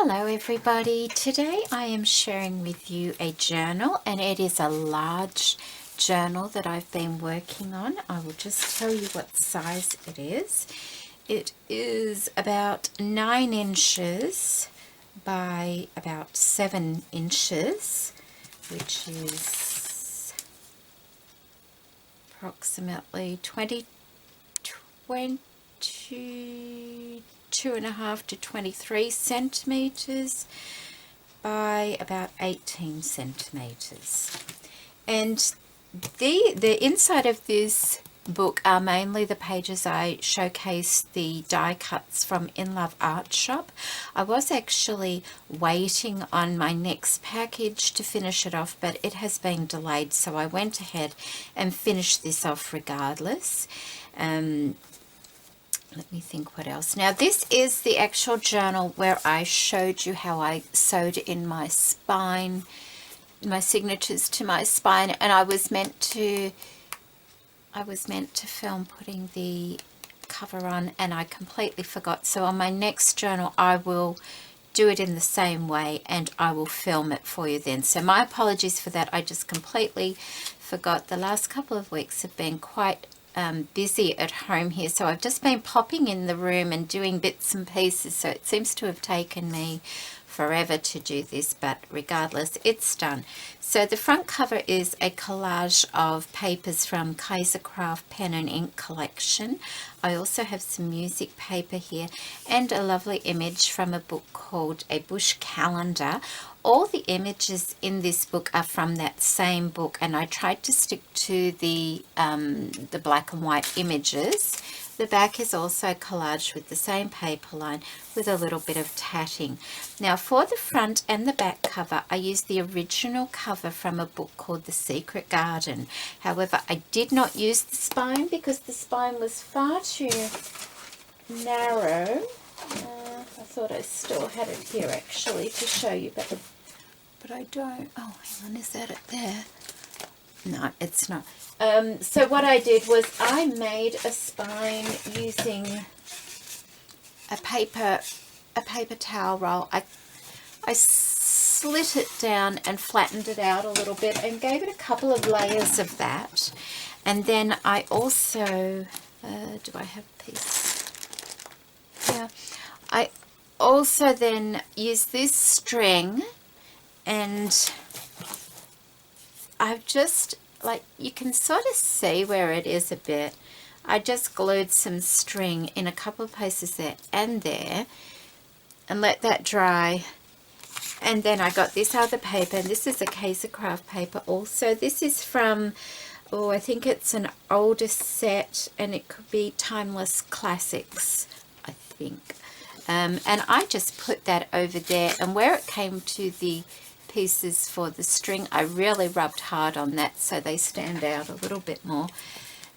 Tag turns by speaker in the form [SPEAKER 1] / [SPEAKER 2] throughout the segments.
[SPEAKER 1] Hello everybody, today I am sharing with you a journal, and it is a large journal that I've been working on. I will just tell you what size it is. It is about 9 inches by about 7 inches, which is approximately 22.5 to 23 centimeters by about 18 centimeters. And the inside of this book are mainly the pages I showcase the die cuts from In Love Art Shop. I was actually waiting on my next package to finish it off, but it has been delayed, so I went ahead and finished this off regardless. Let me think what else. Now, this is the actual journal where I showed you how I sewed in my spine, my signatures to my spine, and I was meant to film putting the cover on, and I completely forgot. So on my next journal, I will do it in the same way, and I will film it for you then. So my apologies for that. I just completely forgot. The last couple of weeks have been quite busy at home here, so I've just been popping in the room and doing bits and pieces, so it seems to have taken me forever to do this, but regardless, it's done. So the front cover is a collage of papers from Kaisercraft Pen and Ink collection. I also have some music paper here and a lovely image from a book called A Bush Calendar. All the images in this book are from that same book, and I tried to stick to the black and white images. The back is also collaged with the same paper line with a little bit of tatting. Now, for the front and the back cover, I used the original cover from a book called The Secret Garden. However, I did not use the spine because the spine was far too narrow. I thought I still had it here actually to show you, but I don't. Oh, hang on, is that it there? No, it's not. So what I did was I made a spine using a paper towel roll. I slit it down and flattened it out a little bit and gave it a couple of layers of that. And then I also, do I have a piece? Yeah. I also then used this string, and I've just, like, you can sort of see where it is a bit. I just glued some string in a couple of places there and there and let that dry. And then I got this other paper, and this is a Kaisercraft paper also. This is from, oh, I think it's an older set, and it could be Timeless Classics, I think. And I just put that over there, and where it came to the pieces for the string, I really rubbed hard on that so they stand out a little bit more.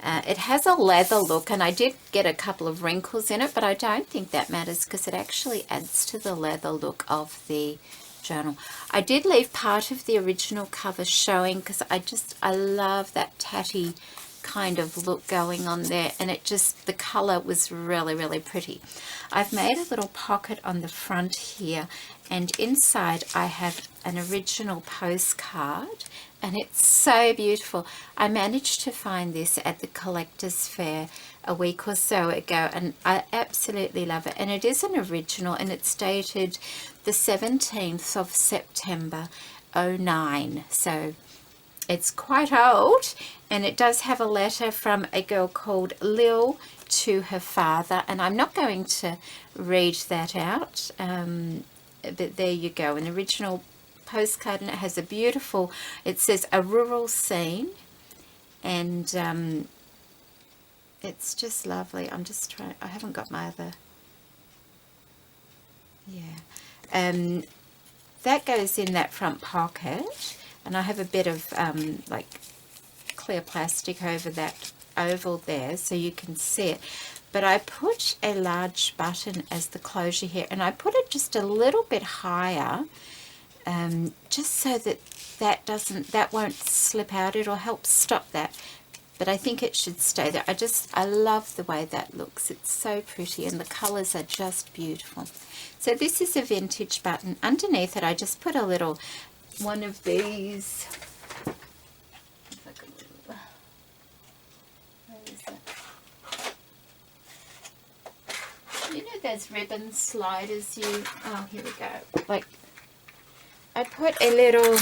[SPEAKER 1] It has a leather look, and I did get a couple of wrinkles in it, but I don't think that matters because it actually adds to the leather look of the journal. I did leave part of the original cover showing because I love that tatty kind of look going on there, and it just, the color was really, really pretty. I've made a little pocket on the front here, and inside I have an original postcard, and it's so beautiful. I managed to find this at the collector's fair a week or so ago, and I absolutely love it. And it is an original, and it's dated the 17th of September 09, so it's quite old, and it does have a letter from a girl called Lil to her father, and I'm not going to read that out, but there you go, an original postcard, and it has a beautiful, it says a rural scene, and it's just lovely. I'm just trying, I haven't got my other, yeah, that goes in that front pocket. And I have a bit of like clear plastic over that oval there so you can see it. But I put a large button as the closure here, and I put it just a little bit higher, just so that that won't slip out. It'll help stop that. but I think it should stay there. I love the way that looks. It's so pretty, and the colors are just beautiful. So this is a vintage button. Underneath it, I just put a little one of these. You know those ribbon sliders oh, here we go. Like, I put a little,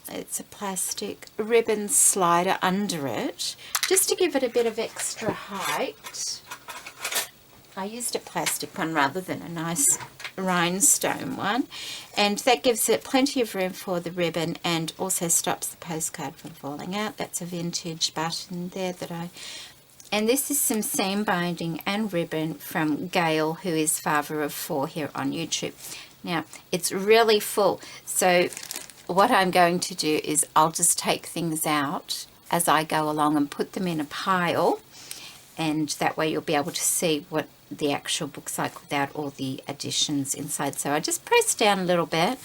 [SPEAKER 1] it's a plastic ribbon slider under it, just to give it a bit of extra height. I used a plastic one rather than a nice rhinestone one, and that gives it plenty of room for the ribbon and also stops the postcard from falling out. That's a vintage button there and this is some seam binding and ribbon from Gail, who is father of 4 here on YouTube. Now, it's really full, so what I'm going to do is I'll just take things out as I go along and put them in a pile, and that way you'll be able to see what the actual book's like without all the additions inside. So I just press down a little bit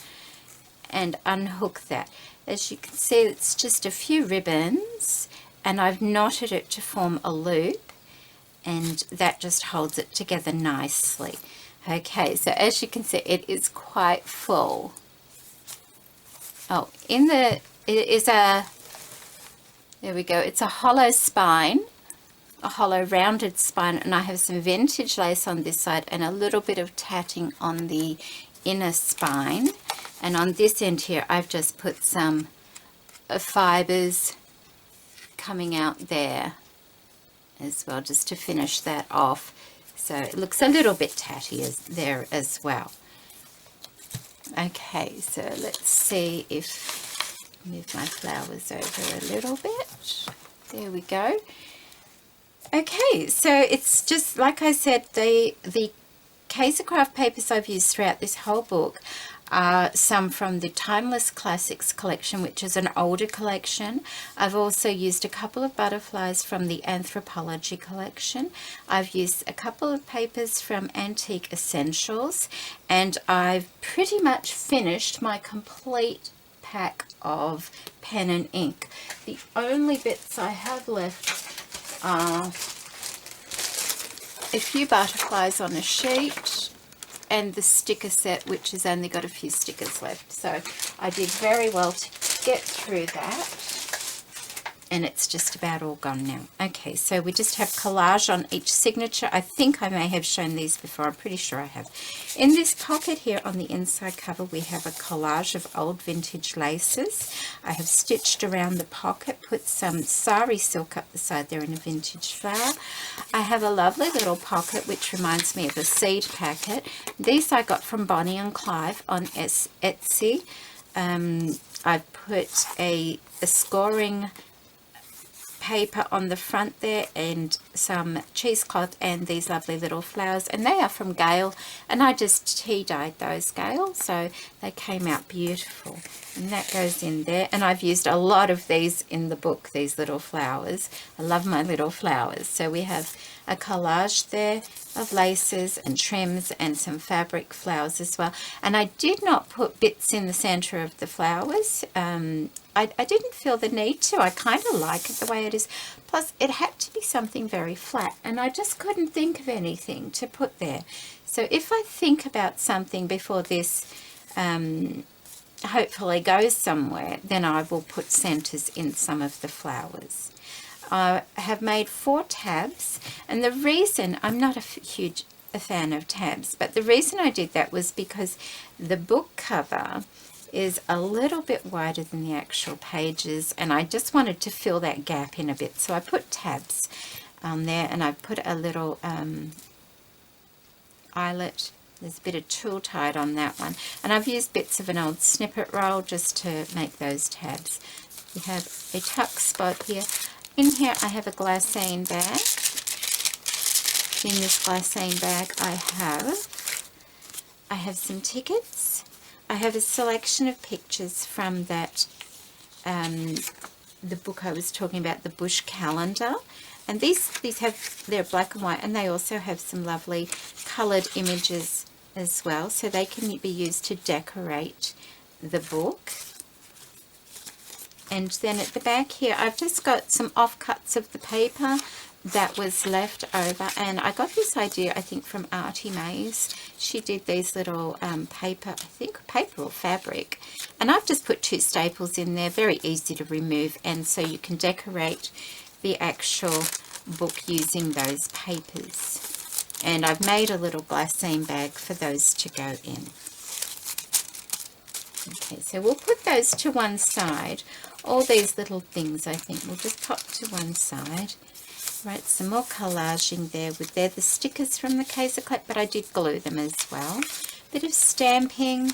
[SPEAKER 1] and unhook that. As you can see, it's just a few ribbons, and I've knotted it to form a loop, and that just holds it together nicely. Okay, so as you can see, it is quite full. Oh, it is there we go, it's a hollow spine, a hollow rounded spine, and I have some vintage lace on this side and a little bit of tatting on the inner spine. And on this end here, I've just put some fibers coming out there as well, just to finish that off. So it looks a little bit tatty there as well. Okay, so let's see if move my flowers over a little bit. There we go. Okay, so it's just like I said, the Kaiser craft papers I've used throughout this whole book are some from the Timeless Classics collection, which is an older collection. I've also used a couple of butterflies from the Anthropology collection. I've used a couple of papers from Antique Essentials, and I've pretty much finished my complete pack of pen and ink. The only bits I have left are a few butterflies on a sheet and the sticker set, which has only got a few stickers left. So I did very well to get through that, and it's just about all gone now. Okay, so we just have collage on each signature. I think I may have shown these before. I'm pretty sure I have. In this pocket here on the inside cover, we have a collage of old vintage laces. I have stitched around the pocket, put some sari silk up the side there in a vintage flower. I have a lovely little pocket which reminds me of a seed packet. These I got from Bonnie and Clive on Etsy. I've put a scoring paper on the front there and some cheesecloth and these lovely little flowers, and they are from Gail, and I just tea dyed those, Gail, so they came out beautiful, and that goes in there. And I've used a lot of these in the book, these little flowers. I love my little flowers. So we have a collage there of laces and trims and some fabric flowers as well, and I did not put bits in the center of the flowers. I didn't feel the need to. I kind of like it the way it is. Plus, it had to be something very flat, and I just couldn't think of anything to put there. So if I think about something before this hopefully goes somewhere, then I will put centers in some of the flowers. I have made 4 tabs, and the reason, I'm not a huge fan of tabs, but the reason I did that was because the book cover is a little bit wider than the actual pages, and I just wanted to fill that gap in a bit. So I put tabs on there, and I put a little eyelet. There's a bit of tulle tied on that one, and I've used bits of an old snippet roll just to make those tabs. We have a tuck spot here. In here I have a glassine bag. In this glassine bag I have some tickets. I have a selection of pictures from that, the book I was talking about, the Bush Calendar. And these they're black and white, and they also have some lovely coloured images as well, so they can be used to decorate the book. And then at the back here, I've just got some offcuts of the paper that was left over, and I got this idea, I think, from Artie Mays. She did these little paper, I think paper or fabric, and I've just put 2 staples in there, very easy to remove, and so you can decorate the actual book using those papers. And I've made a little glassine bag for those to go in. Okay, so we'll put those to one side. All these little things, I think, we'll just pop to one side. Right, some more collaging there. They're the stickers from the Kaiser clip, but I did glue them as well. Bit of stamping.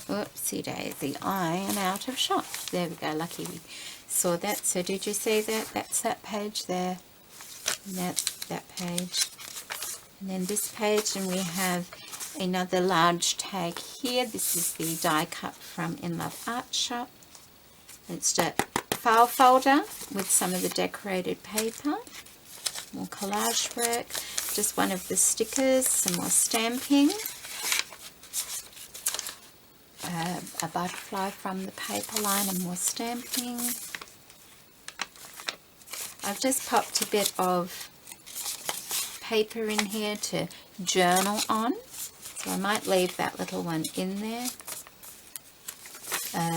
[SPEAKER 1] Oopsie daisy, I am out of shot. There we go, lucky we saw that. So did you see that? That's that page there. And that's that page. And then this page, and we have another large tag here. This is the die cut from In Love Art Shop. It's a file folder with some of the decorated paper. More collage work. Just one of the stickers, some more stamping. A butterfly from the paper line and more stamping. I've just popped a bit of paper in here to journal on, so I might leave that little one in there.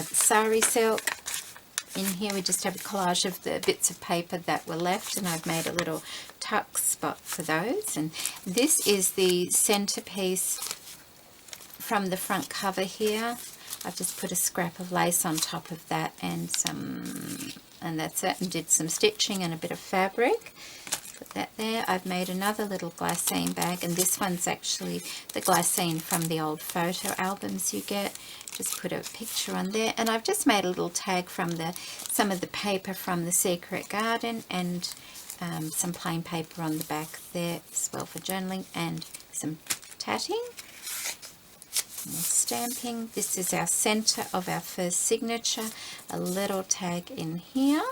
[SPEAKER 1] Sari silk. In here we just have a collage of the bits of paper that were left, and I've made a little tuck spot for those. And this is the centerpiece from the front cover here. I've just put a scrap of lace on top of that and that's it, and did some stitching and a bit of fabric. Put that there. I've made another little glassine bag, and this one's actually the glassine from the old photo albums you get. Just put a picture on there, and I've just made a little tag from some of the paper from the Secret Garden, and some plain paper on the back there as well for journaling, and some tatting. More stamping. This is our center of our first signature. A little tag in here,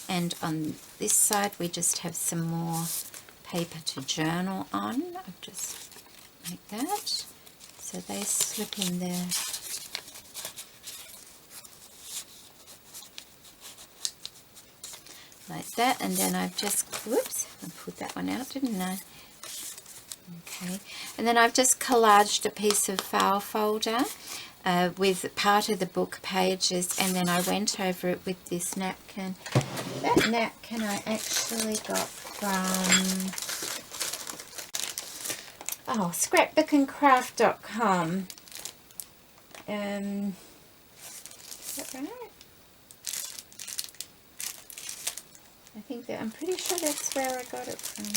[SPEAKER 1] and on this side we just have some more paper to journal on. I'll just make that so they slip in there. Like that, and then I've just, whoops, I put that one out, didn't I? Okay, and then I've just collaged a piece of file folder with part of the book pages, and then I went over it with this napkin. That napkin I actually got from scrapbookandcraft.com. Is that right? I'm pretty sure that's where I got it from.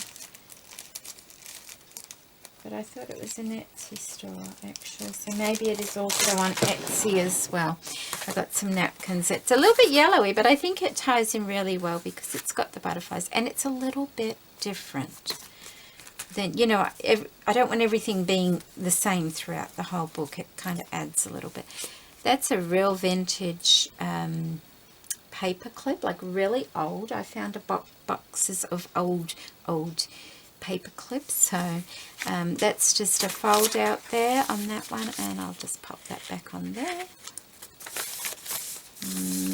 [SPEAKER 1] But I thought it was an Etsy store, actually. So maybe it is also on Etsy as well. I got some napkins. It's a little bit yellowy, but I think it ties in really well because it's got the butterflies. And it's a little bit different. Then, you know, I don't want everything being the same throughout the whole book. It kind of adds a little bit. That's a real vintage paper clip, like really old. I found boxes of old paper clips, so that's just a fold out there on that one, and I'll just pop that back on there.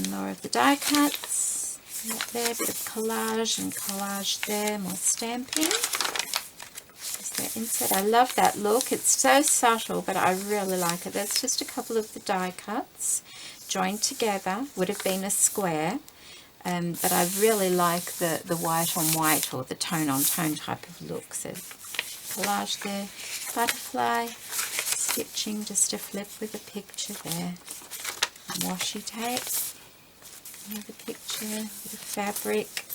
[SPEAKER 1] More of the die cuts right there, a bit of collage and collage there, more stamping. Just that insert. I love that look. It's so subtle, but I really like it. That's just a couple of the die cuts joined together. Would have been a square. But I really like the white on white or the tone on tone type of look. So collage there, butterfly, stitching, just a flip with a picture there, washi tape, another picture, a bit of fabric.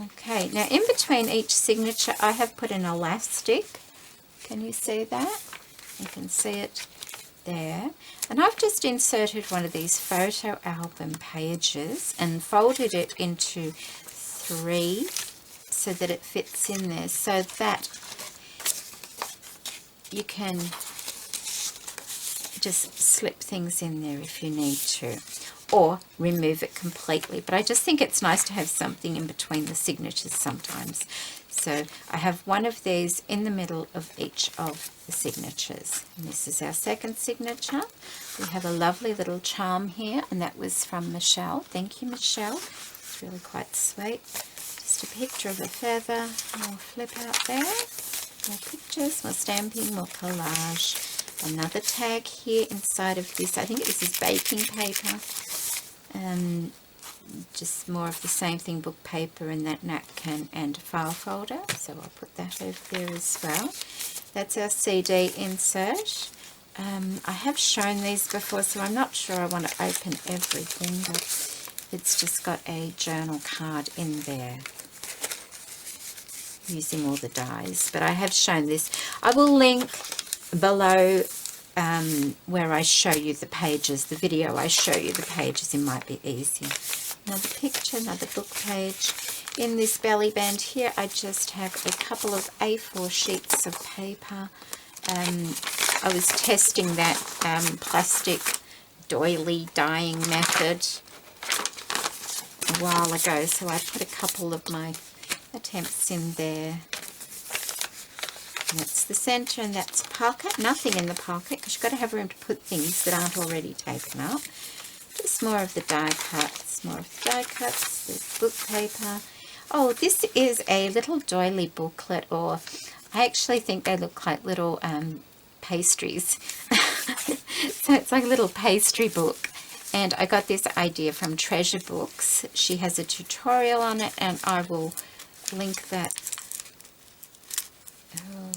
[SPEAKER 1] Okay, now in between each signature I have put an elastic. Can you see that? You can see it there, and I've just inserted one of these photo album pages and folded it into 3 so that it fits in there, so that you can just slip things in there if you need to, or remove it completely. But I just think it's nice to have something in between the signatures sometimes. So I have one of these in the middle of each of the signatures. And this is our second signature. We have a lovely little charm here, and that was from Michelle. Thank you, Michelle. It's really quite sweet. Just a picture of a feather, more flip out there, more pictures, more stamping, more collage. Another tag here inside of this. I think this is baking paper. Just more of the same thing, book paper and that napkin and file folder. So I'll put that over there as well. That's our CD insert. I have shown these before, so I'm not sure I want to open everything, but it's just got a journal card in there using all the dies. But I have shown this. I will link below where I show you the pages, the video I show you the pages. It might be easier. Another picture, another book page. In this belly band here, I just have a couple of A4 sheets of paper. I was testing that plastic doily dyeing method a while ago, so I put a couple of my attempts in there. And that's the centre, and that's pocket. Nothing in the pocket, because you've got to have room to put things that aren't already taken up. Just more of the die cuts, more of the die cuts. There's book paper. Oh, this is a little doily booklet, or I actually think they look like little pastries. So it's like a little pastry book. And I got this idea from Treasure Books. She has a tutorial on it, and I will link that. Oh,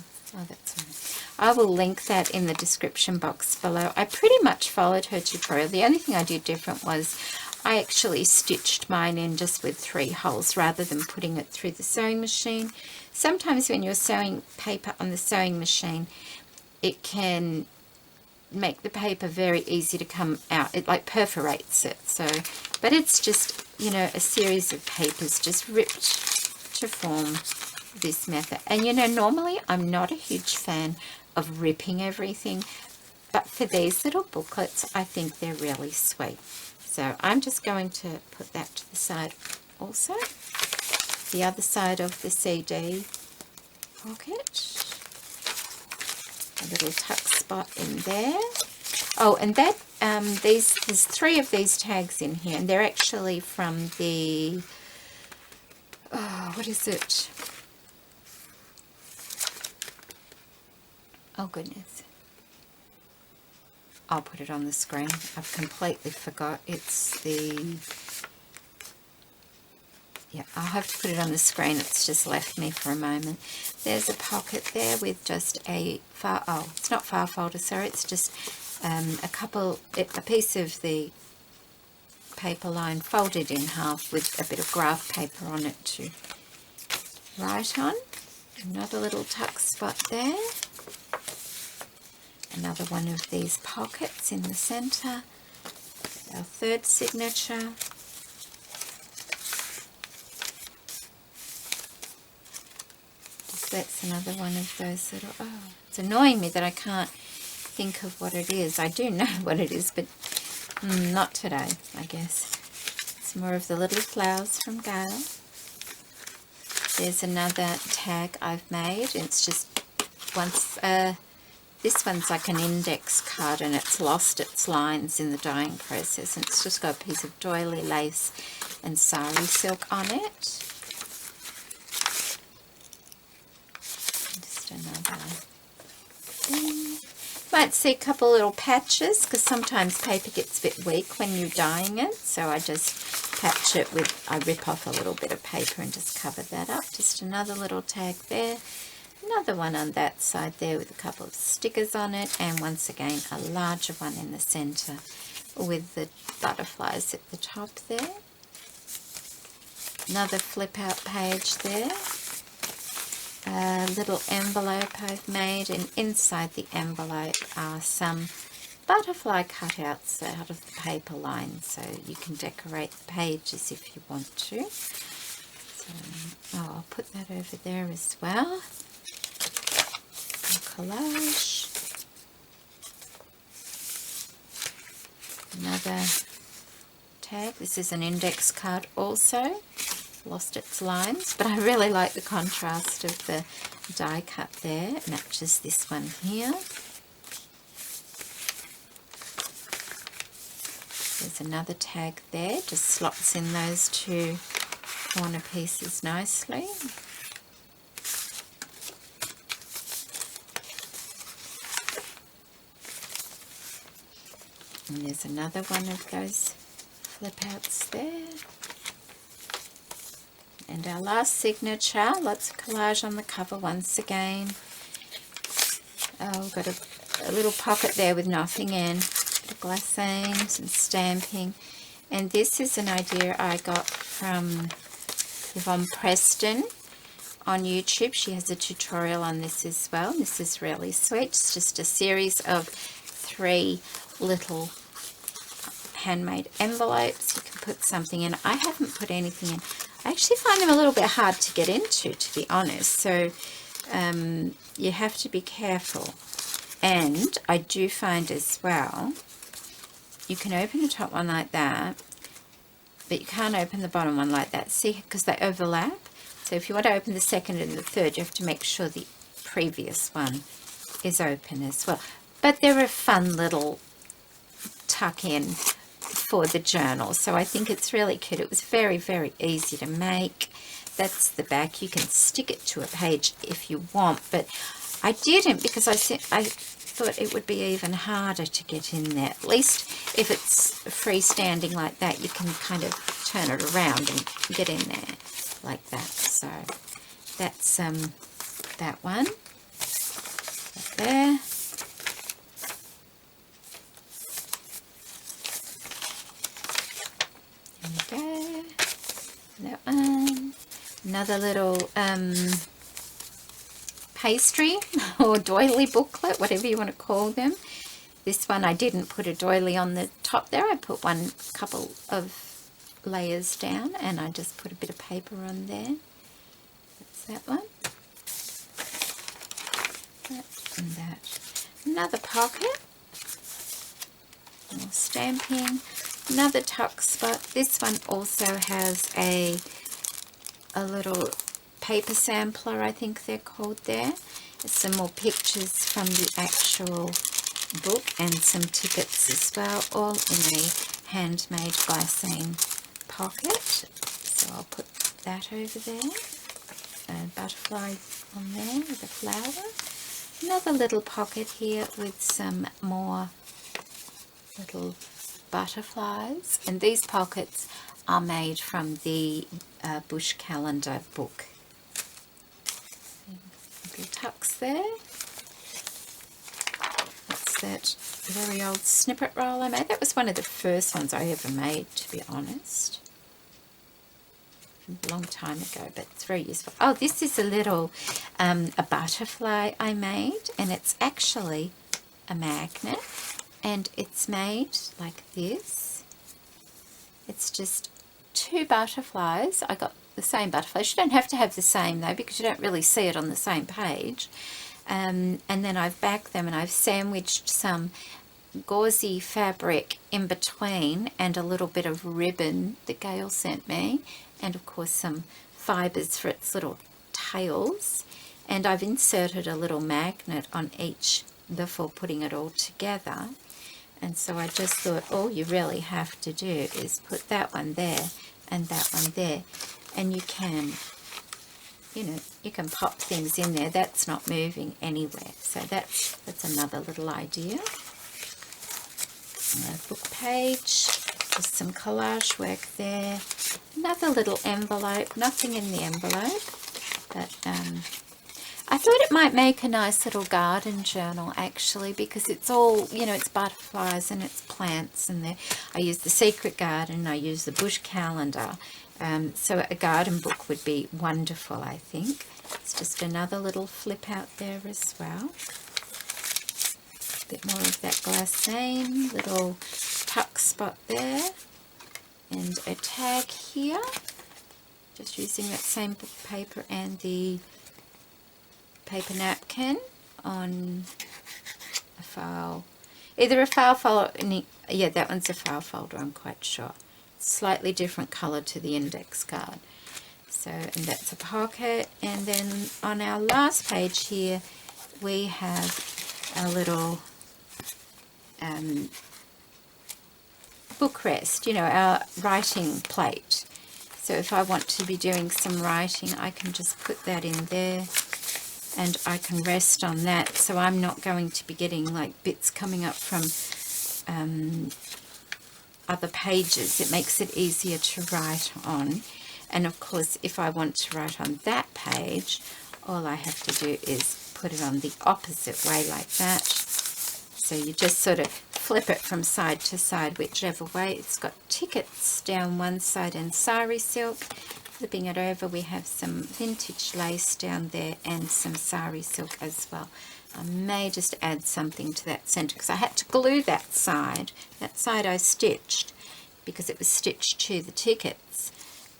[SPEAKER 1] that's right. I will link that in the description box below. I pretty much followed her tutorial. The only thing I did different was I actually stitched mine in just with 3 holes rather than putting it through the sewing machine. Sometimes when you're sewing paper on the sewing machine, it can make the paper very easy to come out. It like perforates it. So, but it's just, you know, a series of papers just ripped to form this method. And you know, normally I'm not a huge fan of ripping everything, but for these little booklets I think they're really sweet. So I'm just going to put that to the side also. The other side of the CD pocket, a little tuck spot in there. Oh, and that there's 3 of these tags in here, and they're actually from the, oh, what is it? Oh goodness, I'll put it on the screen. I've completely forgot. It's the, yeah, I'll have to put it on the screen. It's just left me for a moment. There's a pocket there with just a file, oh, it's not file folder, sorry, it's just a piece of the paper line folded in half with a bit of graph paper on it to write on. Another little tuck spot there. Another one of these pockets in the centre. Our third signature. That's another one of those little, oh, it's annoying me that I can't think of what it is. I do know what it is, but not today, I guess. It's more of the little flowers from Gail. There's another tag I've made. It's just once, this one's like an index card, and it's lost its lines in the dyeing process. And it's just got a piece of doily lace and sari silk on it. Just another thing. Might see a couple little patches, because sometimes paper gets a bit weak when you're dyeing it. So I just patch it with, I rip off a little bit of paper and just cover that up. Just another little tag there. Another one on that side there with a couple of stickers on it, and once again a larger one in the centre with the butterflies at the top there. Another flip out page there. A little envelope I've made, and inside the envelope are some butterfly cutouts out of the paper line, so you can decorate the pages if you want to. So, oh, I'll put that over there as well. Collage. Another tag. This is an index card also. lost its lines, but I really like the contrast of the die cut there. It matches this one here. There's another tag there, just slots in those two corner pieces nicely. And there's another one of those flip outs there. And our last signature, lots of collage on the cover once again. Oh, got a little pocket there with nothing in. Bit of glassine, some stamping. And this is an idea I got from Yvonne Preston on YouTube. She has a tutorial on this as well. This is really sweet. It's just a series of 3 little handmade envelopes. You can put something in. I haven't put anything in. I actually find them a little bit hard to get into, to be honest. So you have to be careful. And I do find as well, you can open the top one like that, but you can't open the bottom one like that. See, because they overlap. So if you want to open the second and the third, you have to make sure the previous one is open as well. But they're a fun little tuck in for the journal. So I think it's really cute. It was very, very easy to make. That's the back. You can stick it to a page if you want, but I didn't, because I thought it would be even harder to get in there. At least if it's freestanding like that, you can kind of turn it around and get in there like that. So that's that one right there. There we go. That one. Another little pastry or doily booklet, whatever you want to call them. This one I didn't put a doily on the top there. I put one couple of layers down and I just put a bit of paper on there. That's that one. That and that. Another pocket. More stamping. Another tuck spot. This one also has a little paper sampler, I think they're called there. There's some more pictures from the actual book and some tickets as well, all in a handmade glassine pocket. So I'll put that over there. A butterfly on there with a flower. Another little pocket here with some more little butterflies. And these pockets are made from the bush calendar book. Little tucks there. That's that very old snippet roll I made. That was one of the first ones I ever made, to be honest. A long time ago, but it's very useful. Oh, this is a little a butterfly I made, and it's actually a magnet, and it's made like this. It's just 2 butterflies. I got the same butterflies. You don't have to have the same though, because you don't really see it on the same page. And then I've backed them and I've sandwiched some gauzy fabric in between and a little bit of ribbon that Gail sent me, and of course some fibres for its little tails. And I've inserted a little magnet on each before putting it all together. And so I just thought all you really have to do is put that one there and that one there, and you can, you know, you can pop things in there. That's not moving anywhere. So that's another little idea. A book page, just some collage work there. Another little envelope, nothing in the envelope, but I thought it might make a nice little garden journal actually, because it's all, you know, it's butterflies and it's plants, and I use the Secret Garden, I use the bush calendar, so a garden book would be wonderful, I think. It's just another little flip out there as well. A bit more of that glassine, little tuck spot there, and a tag here, just using that same book paper and the paper napkin on a file, either a file folder, yeah, that one's a file folder, I'm quite sure. Slightly different colour to the index card. So, and that's a pocket. And then on our last page here, we have a little bookrest, you know, our writing plate. So if I want to be doing some writing, I can just put that in there and I can rest on that. So I'm not going to be getting like bits coming up from other pages. It makes it easier to write on. And of course, if I want to write on that page, all I have to do is put it on the opposite way like that. So you just sort of flip it from side to side, whichever way. It's got tickets down one side and sari silk. Flipping it over, we have some vintage lace down there and some sari silk as well. I may just add something to that center because I had to glue that side. That side I stitched because it was stitched to the tickets.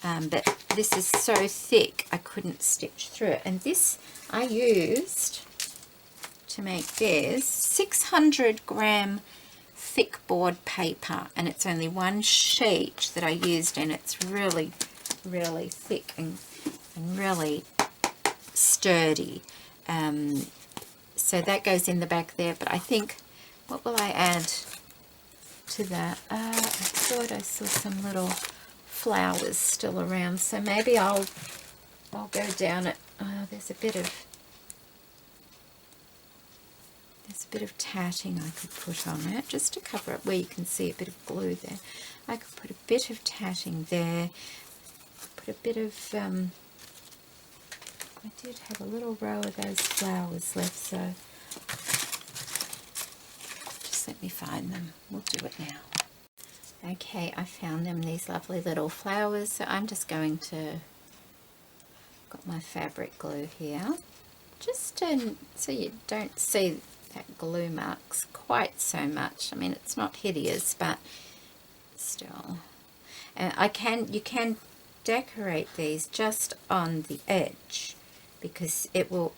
[SPEAKER 1] But this is so thick I couldn't stitch through it. And this I used to make this 600-gram thick board paper, and it's only one sheet that I used, and it's really thick and really sturdy. So that goes in the back there, but I think, what will I add to that? I thought I saw some little flowers still around, so maybe I'll go down it. There's a bit of tatting I could put on it just to cover it where you can see a bit of glue there. I could put a bit of tatting there, put a bit of I did have a little row of those flowers left, so just let me find them. We'll do it now. Okay, I found them, these lovely little flowers. So I'm just going to, got my fabric glue here, just so you don't see that glue marks quite so much. I mean, it's not hideous, but still. And you can decorate these just on the edge because it will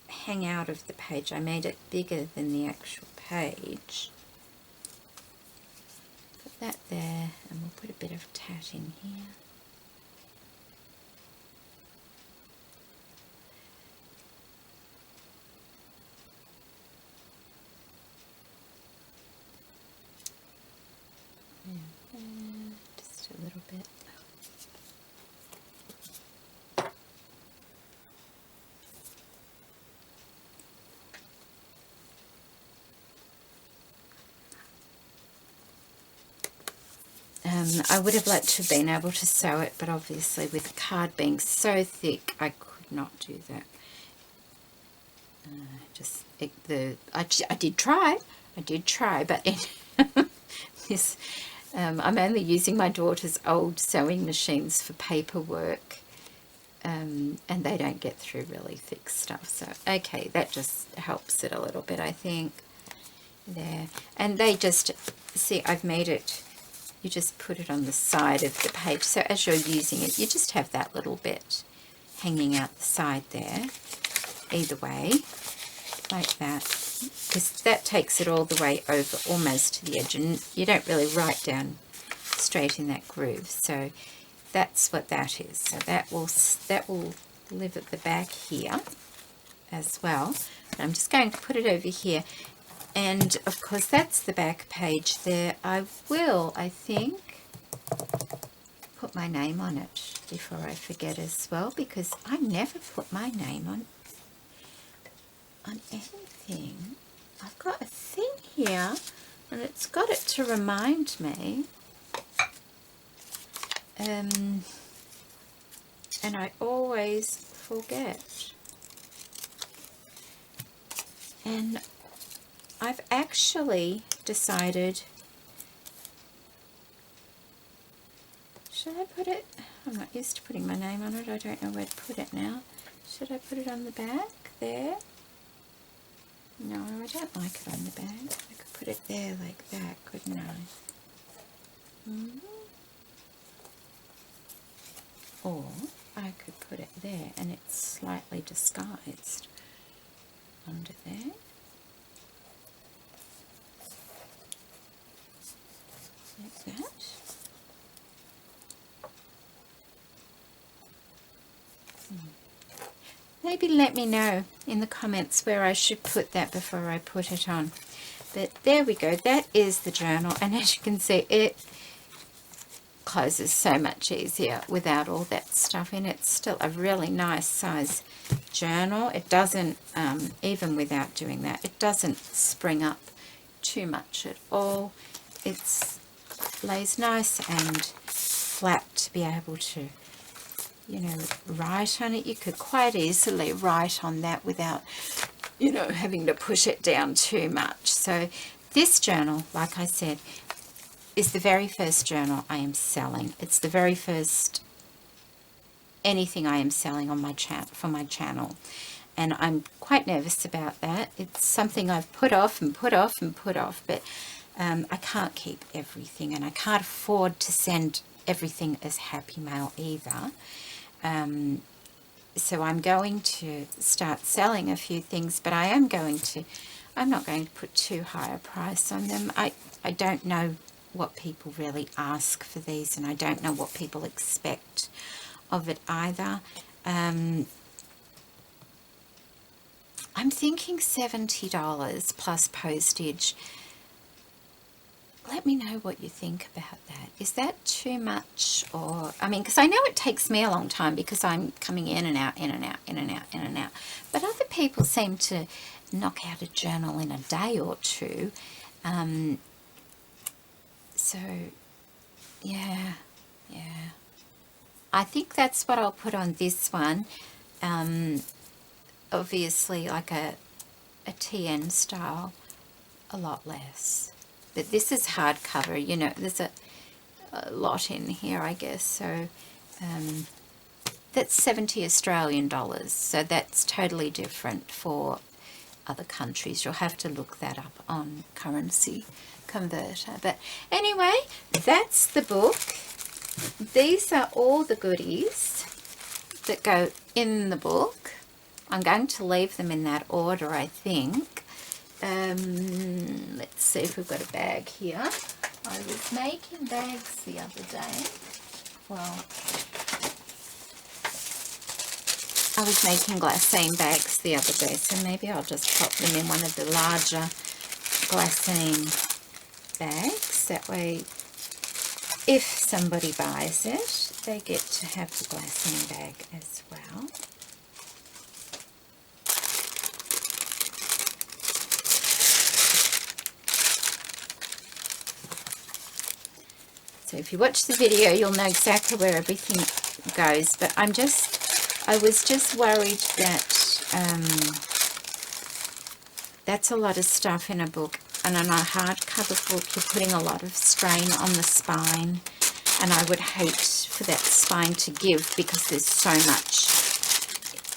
[SPEAKER 1] hang out of the page. I made it bigger than the actual page. Put that there, and we'll put a bit of tatting here. Just a little bit. I would have liked to have been able to sew it, but obviously with the card being so thick, I could not do that. I did try, but this, I'm only using my daughter's old sewing machines for paperwork, and they don't get through really thick stuff. So, okay, that just helps it a little bit, I think. There. And they just, see, I've made it, you just put it on the side of the page. So as you're using it, you just have that little bit hanging out the side there, either way, like that. Because that takes it all the way over almost to the edge, and you don't really write down straight in that groove. So that's what that is. So that will live at the back here as well. But I'm just going to put it over here. And of course that's the back page there. I will, I think, put my name on it before I forget as well, because I never put my name on anything. I've got a thing here and it's got it to remind me, and I always forget. And I've actually decided, should I put it, I'm not used to putting my name on it, I don't know where to put it now. Should I put it on the back there? No, I don't like it on the back. I could put it there like that, couldn't I? Or I could put it there and it's slightly disguised under there. Like that. maybe let me know in the comments where I should put that before I put it on. But there we go. That is the journal. And as you can see, it closes so much easier without all that stuff in it. It's still a really nice size journal. It doesn't, even without doing that, it doesn't spring up too much at all. It's lays nice and flat to be able to, you know, write on it. You could quite easily write on that without, you know, having to push it down too much. So this journal, like I said, is the very first journal I am selling. It's the very first anything I am selling on my for my channel. And I'm quite nervous about that. It's something I've put off and put off and put off, but I can't keep everything, and I can't afford to send everything as Happy Mail either. So I'm going to start selling a few things, but I'm not going to put too high a price on them. I don't know what people really ask for these, and I don't know what people expect of it either. I'm thinking $70 plus postage. Let me know what you think about that. Is that too much? Or, I mean, because I know it takes me a long time because I'm coming in and out, in and out, in and out, in and out. But other people seem to knock out a journal in a day or two. So, yeah. I think that's what I'll put on this one. Obviously, like a TN style, a lot less. But this is hardcover, you know, there's a lot in here, I guess. So that's 70 Australian dollars. So that's totally different for other countries. You'll have to look that up on Currency Converter. But anyway, that's the book. These are all the goodies that go in the book. I'm going to leave them in that order, I think. Let's see if we've got a bag here. I was making bags the other day. Well, I was making glassine bags the other day, so maybe I'll just pop them in one of the larger glassine bags. That way, if somebody buys it, they get to have the glassine bag as well. So if you watch the video, you'll know exactly where everything goes. But I was just worried that that's a lot of stuff in a book. And on a hardcover book, you're putting a lot of strain on the spine. And I would hate for that spine to give because there's so much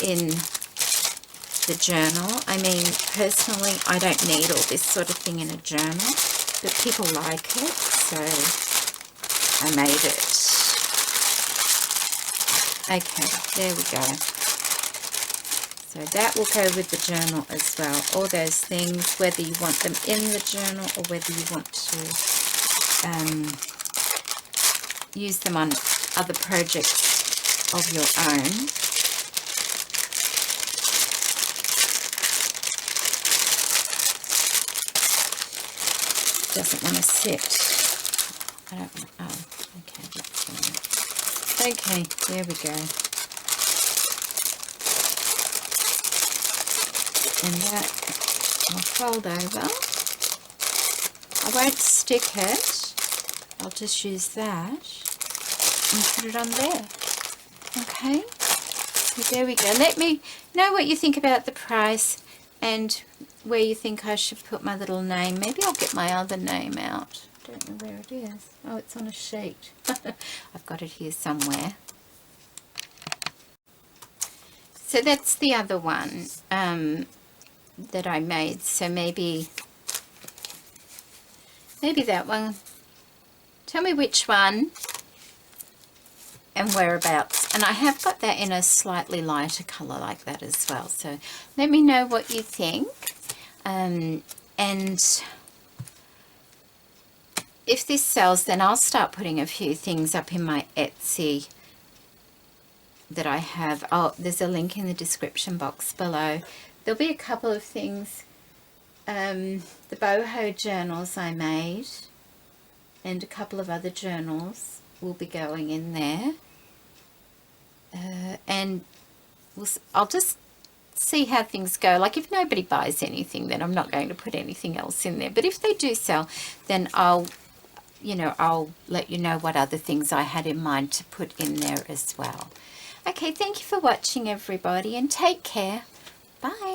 [SPEAKER 1] in the journal. I mean, personally, I don't need all this sort of thing in a journal. But people like it, so I made it. Okay, there we go. So that will go with the journal as well. All those things, whether you want them in the journal or whether you want to use them on other projects of your own. Doesn't want to sit. I don't want, oh, okay, that's fine. Okay, there we go. And that I'll fold over. I won't stick it. I'll just use that and put it on there. Okay, so there we go. Let me know what you think about the price and where you think I should put my little name. Maybe I'll get my other name out. Don't know where it is. Oh, it's on a sheet. I've got it here somewhere. So that's the other one that I made. So maybe that one. Tell me which one and whereabouts. And I have got that in a slightly lighter colour like that as well. So let me know what you think. And if this sells, then I'll start putting a few things up in my Etsy that I have. Oh, there's a link in the description box below. There'll be a couple of things. The boho journals I made and a couple of other journals will be going in there. And I'll just see how things go. Like, if nobody buys anything, then I'm not going to put anything else in there. But if they do sell, then I'll let you know what other things I had in mind to put in there as well. Okay, thank you for watching, everybody, and take care. Bye.